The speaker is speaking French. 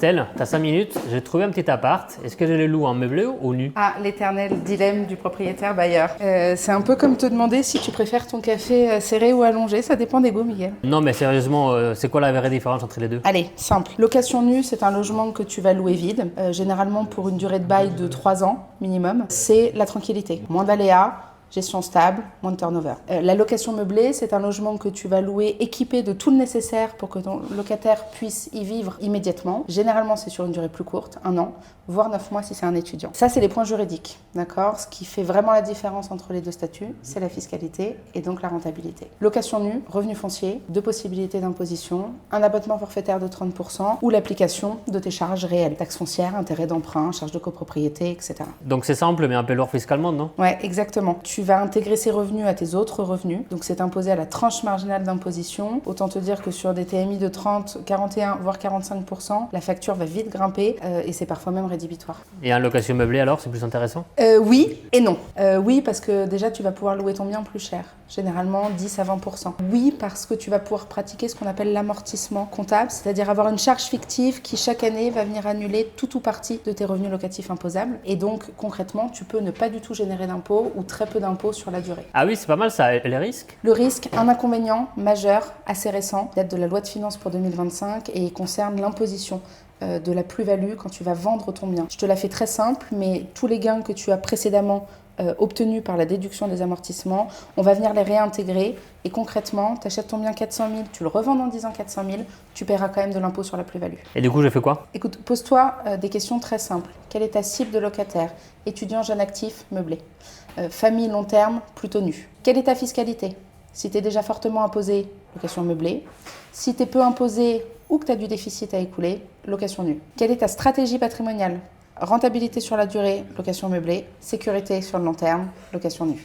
Estelle, t'as 5 minutes, j'ai trouvé un petit appart. Est-ce que je le loue en meublé ou nu? Ah, l'éternel dilemme du propriétaire bailleur. C'est un peu comme te demander si tu préfères ton café serré ou allongé, ça dépend des goûts, Miguel. Non mais sérieusement, c'est quoi la vraie différence entre les deux? Allez, simple. Location nue, c'est un logement que tu vas louer vide, généralement pour une durée de bail de 3 ans minimum. C'est la tranquillité, moins d'aléas, gestion stable, moins de turnover. La location meublée, c'est un logement que tu vas louer équipé de tout le nécessaire pour que ton locataire puisse y vivre immédiatement. Généralement, c'est sur une durée plus courte, 1 an, voire 9 mois si c'est un étudiant. Ça, c'est les points juridiques, d'accord? Ce qui fait vraiment la différence entre les deux statuts, c'est la fiscalité et donc la rentabilité. Location nue, revenu foncier, 2 possibilités d'imposition, un abattement forfaitaire de 30% ou l'application de tes charges réelles, taxes foncières, intérêts d'emprunt, charges de copropriété, etc. Donc c'est simple mais un peu lourd fiscalement, non? Ouais, exactement. Tu vas intégrer ces revenus à tes autres revenus. Donc c'est imposé à la tranche marginale d'imposition. Autant te dire que sur des TMI de 30, 41, voire 45%, la facture va vite grimper et c'est parfois même rédhibitoire. Et en location meublée alors, c'est plus intéressant? Oui et non. Oui, parce que déjà tu vas pouvoir louer ton bien plus cher. Généralement 10 à 20%. Oui, parce que tu vas pouvoir pratiquer ce qu'on appelle l'amortissement comptable, c'est-à-dire avoir une charge fictive qui chaque année va venir annuler tout ou partie de tes revenus locatifs imposables. Et donc concrètement, tu peux ne pas du tout générer d'impôts ou très peu d'impôts sur la durée. Ah oui, c'est pas mal ça. Et les risques? Le risque, un inconvénient majeur, assez récent, date de la loi de finances pour 2025 et concerne l'imposition de la plus-value quand tu vas vendre ton bien. Je te la fais très simple, mais tous les gains que tu as précédemment obtenus par la déduction des amortissements, on va venir les réintégrer et concrètement, tu achètes ton bien 400 000, tu le revends en disant 400 000, tu paieras quand même de l'impôt sur la plus-value. Et du coup, je fais quoi? Écoute, pose-toi des questions très simples. Quelle est ta cible de locataire? Étudiant, jeune actif, meublé. Famille long terme, plutôt nu. Quelle est ta fiscalité? Si tu es déjà fortement imposé, location meublée. Si tu es peu imposé ou que tu as du déficit à écouler, location nue. Quelle est ta stratégie patrimoniale? Rentabilité sur la durée, location meublée. Sécurité sur le long terme, location nue.